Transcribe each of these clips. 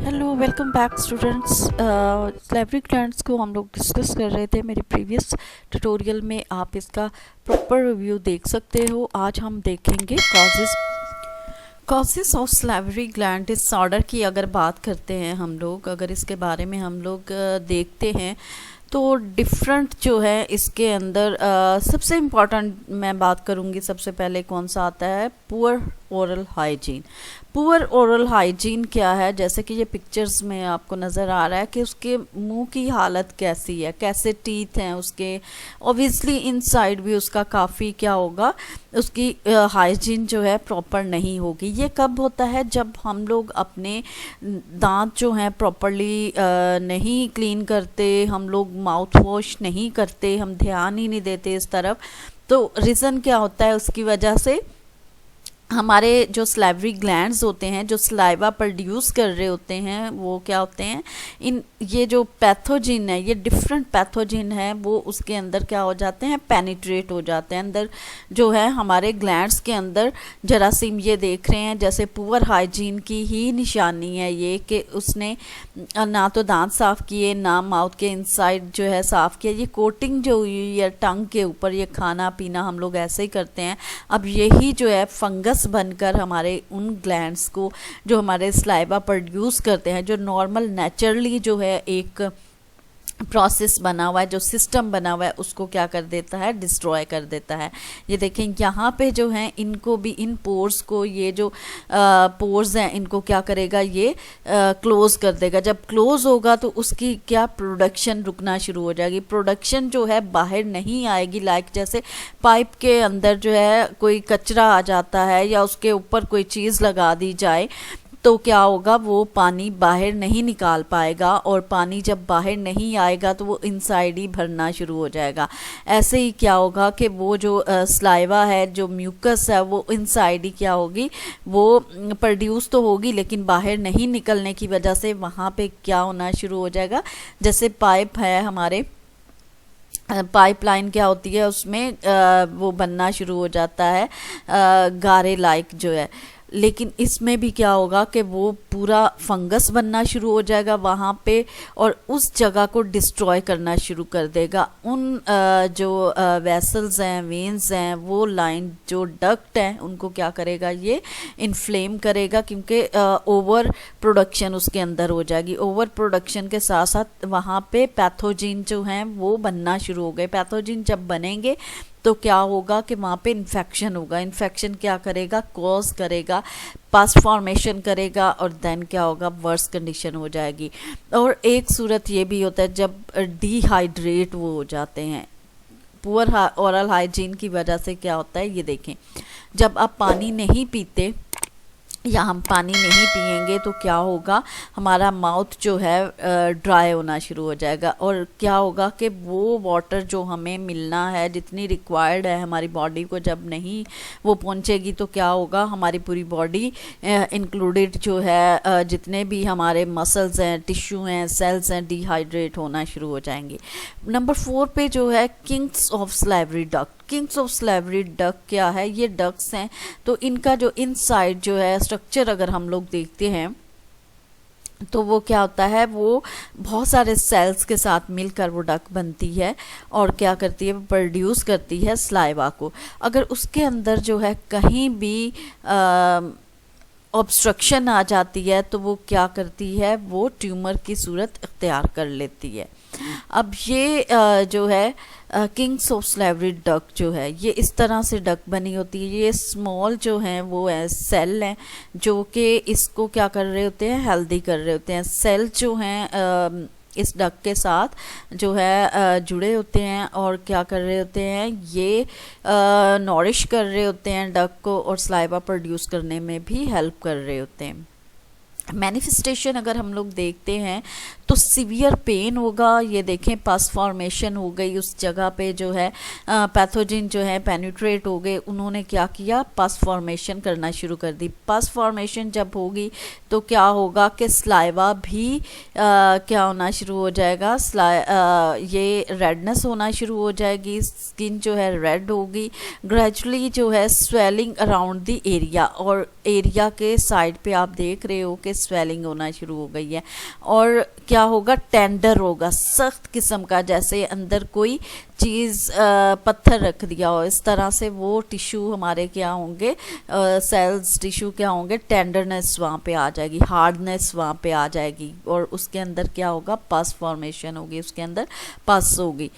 Hello welcome back students. Slavery glands को हम लोग डिस्कस कर रहे थे मेरे प्रीवियस ट्यूटोरियल में। आप इसका प्रॉपर रिव्यू देख सकते हो। आज हम देखेंगे causes of salivary gland disorder की अगर बात करते हैं हम लोग, अगर इसके बारे में हम लोग देखते हैं तो डिफरेंट जो है इसके अंदर सबसे इम्पॉर्टेंट मैं बात करूँगी। सबसे पहले कौन सा आता है? Poor oral hygiene. Poor oral hygiene क्या है? जैसे कि ये पिक्चर्स में आपको नज़र आ रहा है कि उसके मुंह की हालत कैसी है, कैसे टीथ हैं उसके। ऑब्वियसली इनसाइड भी उसका काफ़ी क्या होगा, उसकी हाइजीन जो है प्रॉपर नहीं होगी। ये कब होता है? जब हम लोग अपने दांत जो हैं प्रॉपरली नहीं क्लीन करते, हम लोग माउथ वॉश नहीं करते, हम ध्यान ही नहीं देते इस तरफ। तो रीज़न क्या होता है? उसकी वजह से हमारे जो स्लेवरी ग्लैंड्स होते हैं, जो स्लाइवा प्रोड्यूस कर रहे होते हैं, वो क्या होते हैं, ये जो पैथोजिन है, ये डिफरेंट पैथोजिन है, वो उसके अंदर क्या हो जाते हैं, पेनिट्रेट हो जाते हैं अंदर जो है हमारे ग्लैंड्स के अंदर। जरासीम ये देख रहे हैं, जैसे पुअर हाइजीन की ही निशानी है ये कि उसने ना तो दांत साफ़ किए, ना माउथ के इनसाइड जो है साफ़ किया। ये कोटिंग जो हुई है टंग के ऊपर, ये खाना पीना हम लोग ऐसे ही करते हैं। अब यही जो है फंगस बनकर हमारे उन ग्लैंड्स को जो हमारे स्लाइवा प्रोड्यूस करते हैं, जो नॉर्मल नेचुरली जो है एक प्रोसेस बना हुआ है, जो सिस्टम बना हुआ है, उसको क्या कर देता है? डिस्ट्रॉय कर देता है। ये देखें यहाँ पे जो है इनको भी, इन पोर्स को, ये जो पोर्स हैं इनको क्या करेगा? ये क्लोज कर देगा। जब क्लोज होगा तो उसकी क्या प्रोडक्शन रुकना शुरू हो जाएगी। प्रोडक्शन जो है बाहर नहीं आएगी। लाइक जैसे पाइप के अंदर जो है कोई कचरा आ जाता है या उसके ऊपर कोई चीज़ लगा दी जाए तो क्या होगा, वो पानी बाहर नहीं निकाल पाएगा, और पानी जब बाहर नहीं आएगा तो वो इनसाइड ही भरना शुरू हो जाएगा। ऐसे ही क्या होगा कि वो जो स्लाइवा है, जो म्यूकस है, वो इनसाइड ही क्या होगी, वो प्रोड्यूस तो होगी लेकिन बाहर नहीं निकलने की वजह से वहाँ पे क्या होना शुरू हो जाएगा। जैसे पाइप है हमारे, पाइपलाइन क्या होती है, उसमें वो बनना शुरू हो जाता है गारे लाइक जो है। लेकिन इसमें भी क्या होगा कि वो पूरा फंगस बनना शुरू हो जाएगा वहाँ पे, और उस जगह को डिस्ट्रॉय करना शुरू कर देगा। उन जो वेसल्स हैं, वेन्स हैं, वो लाइन जो डक्ट हैं, उनको क्या करेगा? ये इन्फ्लेम करेगा, क्योंकि ओवर प्रोडक्शन उसके अंदर हो जाएगी। ओवर प्रोडक्शन के साथ साथ वहाँ पे पैथोजिन जो हैं वो बनना शुरू हो गए। पैथोजिन जब बनेंगे तो क्या होगा कि वहाँ पे इन्फेक्शन होगा। इन्फेक्शन क्या करेगा? कॉज करेगा, पस फॉर्मेशन करेगा, और देन क्या होगा? वर्स कंडीशन हो जाएगी। और एक सूरत ये भी होता है जब डिहाइड्रेट वो हो जाते हैं। पुअर ओरल हाइजीन की वजह से क्या होता है, ये देखें, जब आप पानी नहीं पीते या हम पानी नहीं पिएंगे तो क्या होगा, हमारा माउथ जो है ड्राई होना शुरू हो जाएगा। और क्या होगा कि वो वाटर जो हमें मिलना है, जितनी रिक्वायर्ड है हमारी बॉडी को, जब नहीं वो पहुंचेगी तो क्या होगा, हमारी पूरी बॉडी इंक्लूडेड जो है जितने भी हमारे मसल्स हैं, टिश्यू हैं, सेल्स हैं, डिहाइड्रेट होना शुरू हो जाएंगे। नंबर 4 पे जो है Kings of slavery duct. Kings of slavery duck क्या है? ये डक्स हैं, तो इनका जो इनसाइड जो है स्ट्रक्चर अगर हम लोग देखते हैं तो वो क्या होता है, वो बहुत सारे सेल्स के साथ मिलकर वो डक बनती है और क्या करती है, प्रोड्यूस करती है स्लाइवा को। अगर उसके अंदर जो है कहीं भी ऑब्स्ट्रक्शन आ जाती है तो वो क्या करती है, वो ट्यूमर की सूरत इख्तियार कर लेती है। अब ये जो है किंग्स ऑफ स्लेवरी डक जो है, ये इस तरह से डक बनी होती है। ये स्मॉल जो हैं वो है सेल हैं जो कि इसको क्या कर रहे होते हैं, हेल्दी कर रहे होते हैं। सेल जो हैं इस डक के साथ जो है जुड़े होते हैं और क्या कर रहे होते हैं, ये नॉरिश कर रहे होते हैं डक को, और स्लाइवा प्रोड्यूस करने में भी हेल्प कर रहे होते हैं। मैनिफेस्टेशन अगर हम लोग देखते हैं तो सीवियर पेन होगा। ये देखें, पस फॉर्मेशन हो गई उस जगह पे जो है, पैथोजिन जो है पेनिट्रेट हो गए, उन्होंने क्या किया, पस फॉर्मेशन करना शुरू कर दी। पस फॉर्मेशन जब होगी तो क्या होगा कि स्लाइवा भी क्या होना शुरू हो जाएगा, ये रेडनेस होना शुरू हो जाएगी, स्किन जो है रेड होगी। ग्रेजुअली जो है स्वेलिंग अराउंड द एरिया, और एरिया के साइड पे आप देख रहे हो कि स्वेलिंग होना शुरू हो गई है, और क्या होगा, टेंडर होगा, सख्त किस्म का, जैसे अंदर कोई चीज़ पत्थर रख दिया हो, इस तरह से वो टिश्यू हमारे क्या होंगे, सेल्स टिश्यू क्या होंगे, टेंडरनेस वहाँ पे आ जाएगी, हार्डनेस वहाँ पे आ जाएगी, और उसके अंदर क्या होगा, पस फॉर्मेशन होगी, उसके अंदर पस होगी।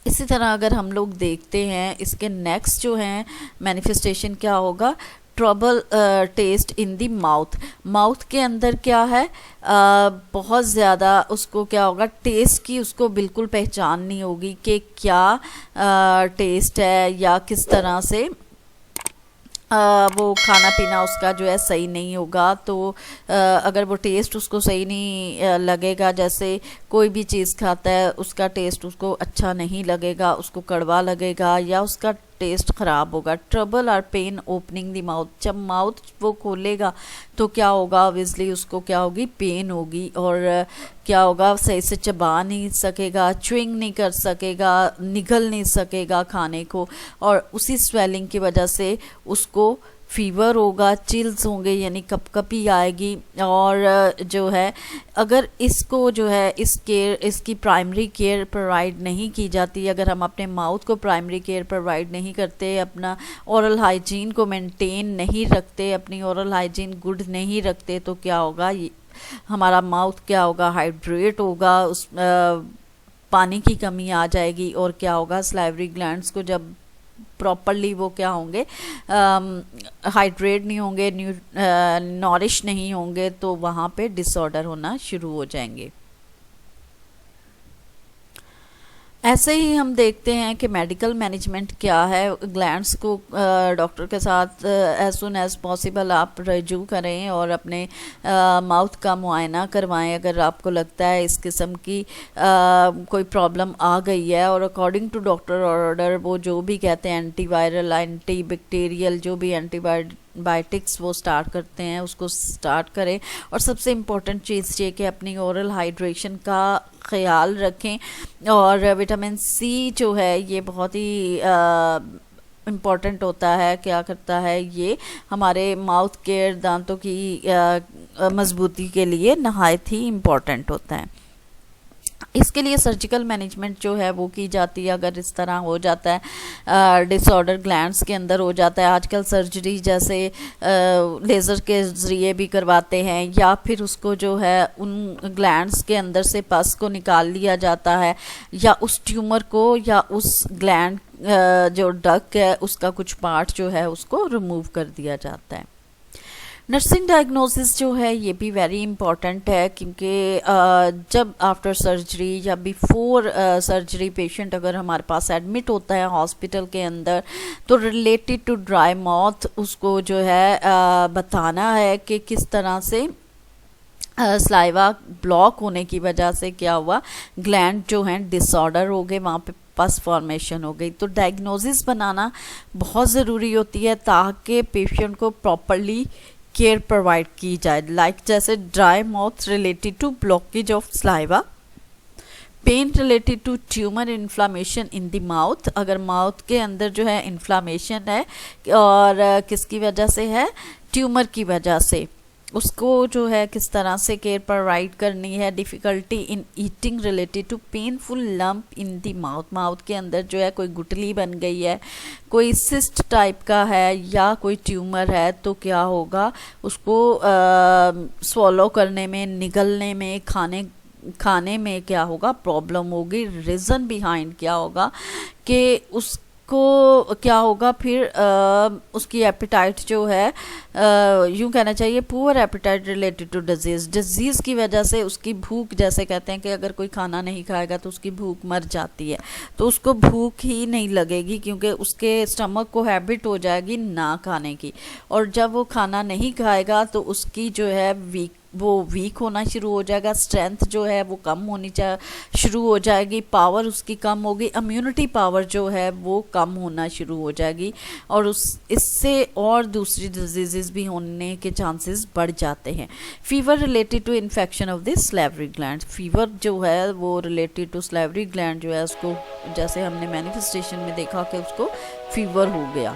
इसी तरह अगर हम लोग देखते हैं इसके नेक्स्ट जो हैं मैनिफेस्टेशन क्या होगा, trouble test in the mouth. Mouth के अंदर क्या है, बहुत ज़्यादा उसको क्या होगा, टेस्ट की उसको बिल्कुल पहचान नहीं होगी कि क्या टेस्ट है, या किस तरह से वो खाना पीना उसका जो है सही नहीं होगा। तो अगर वो टेस्ट उसको सही नहीं लगेगा, जैसे कोई भी चीज़ खाता है उसका टेस्ट उसको अच्छा नहीं लगेगा, उसको कड़वा लगेगा, या उसका टेस्ट ख़राब होगा। ट्रबल और पेन ओपनिंग द माउथ, जब माउथ वो खोलेगा तो क्या होगा, ऑब्वियसली उसको क्या होगी, पेन होगी, और क्या होगा, सही से चबा नहीं सकेगा, च्युइंग नहीं कर सकेगा, निगल नहीं सकेगा खाने को, और उसी स्वेलिंग की वजह से उसको फीवर होगा, चिल्स होंगे, यानी कपकपी आएगी। और जो है अगर इसको जो है इसकी प्राइमरी केयर प्रोवाइड नहीं की जाती, अगर हम अपने माउथ को प्राइमरी केयर प्रोवाइड नहीं करते, अपना ओरल हाइजीन को मेंटेन नहीं रखते, अपनी ओरल हाइजीन गुड नहीं रखते, तो क्या होगा, हमारा माउथ क्या होगा, हाइड्रेट होगा, उस पानी की कमी आ जाएगी, और क्या होगा, सलाइवरी ग्लैंड्स को जब प्रॉपरली वो क्या होंगे, हाइड्रेट नहीं होंगे, नॉरिश नहीं होंगे, तो वहाँ पे डिसऑर्डर होना शुरू हो जाएंगे। ऐसे ही हम देखते हैं कि मेडिकल मैनेजमेंट क्या है, ग्लैंड्स को डॉक्टर के साथ एज सुन एज़ पॉसिबल आप रजू करें और अपने माउथ का मुआयना करवाएं अगर आपको लगता है इस किस्म की कोई प्रॉब्लम आ गई है, और अकॉर्डिंग टू डॉक्टर ऑर्डर वो जो भी कहते हैं एंटीवायरल, एंटी बैक्टीरियल, जो भी एंटीबायोटिक्स वो स्टार्ट करते हैं उसको स्टार्ट करें। और सबसे इम्पोर्टेंट चीज़ ये कि अपनी ओरल हाइड्रेशन का ख्याल रखें, और विटामिन सी जो है ये बहुत ही इम्पॉर्टेंट होता है, क्या करता है ये हमारे माउथ केयर, दांतों की मजबूती के लिए नहायत ही इम्पॉर्टेंट होता है। इसके लिए सर्जिकल मैनेजमेंट जो है वो की जाती है। अगर इस तरह हो जाता है डिसऑर्डर ग्लैंड्स के अंदर हो जाता है, आजकल सर्जरी जैसे लेज़र के ज़रिए भी करवाते हैं, या फिर उसको जो है उन ग्लैंड्स के अंदर से पस को निकाल लिया जाता है, या उस ट्यूमर को या उस ग्लैंड जो डक है उसका कुछ पार्ट जो है उसको रिमूव कर दिया जाता है। नर्सिंग डायग्नोसिस जो है ये भी वेरी इंपॉर्टेंट है, क्योंकि जब आफ्टर सर्जरी या बिफोर सर्जरी पेशेंट अगर हमारे पास एडमिट होता है हॉस्पिटल के अंदर, तो रिलेटेड टू ड्राई माउथ उसको जो है बताना है कि किस तरह से सलाइवा ब्लॉक होने की वजह से क्या हुआ, ग्लैंड जो हैं डिसऑर्डर हो गए, वहाँ पे पस फॉर्मेशन हो गई। तो डायग्नोसिस बनाना बहुत ज़रूरी होती है ताकि पेशेंट को प्रॉपरली केयर प्रोवाइड की जाए। लाइक जैसे dry mouth related to blockage of saliva, pain related to tumour inflammation in the mouth, अगर माउथ के अंदर जो है इन्फ्लामेशन है और किसकी वजह से है, ट्यूमर की वजह से, उसको जो है किस तरह से केयर प्रोवाइड करनी है। Difficulty in eating related to painful lump in the mouth, mouth के अंदर जो है कोई गुठली बन गई है, कोई सिस्ट टाइप का है या कोई ट्यूमर है, तो क्या होगा, उसको स्वॉलो करने में, निगलने में, खाने में क्या होगा, प्रॉब्लम होगी। रीज़न बिहाइंड क्या होगा कि उसको क्या होगा, फिर उसकी एपिटाइट जो है यूँ कहना चाहिए poor appetite related to disease की वजह से उसकी भूख, जैसे कहते हैं कि अगर कोई खाना नहीं खाएगा तो उसकी भूख मर जाती है, तो उसको भूख ही नहीं लगेगी क्योंकि उसके स्टमक को हैबिट हो जाएगी ना खाने की, और जब वो खाना नहीं खाएगा तो उसकी जो है वीक होना शुरू हो जाएगा, स्ट्रेंथ जो है वो कम होनी शुरू हो जाएगी, पावर उसकी कम होगी, इम्यूनिटी पावर जो है वो कम होना शुरू हो जाएगी, और इससे और दूसरी डिजीज़ भी होने के चांसेस बढ़ जाते हैं। Fever related to infection of the salivary gland, fever जो है वो रिलेटेड टू सलाइवरी ग्लैंड जो है उसको, जैसे हमने मैनिफेस्टेशन में देखा कि उसको फीवर हो गया।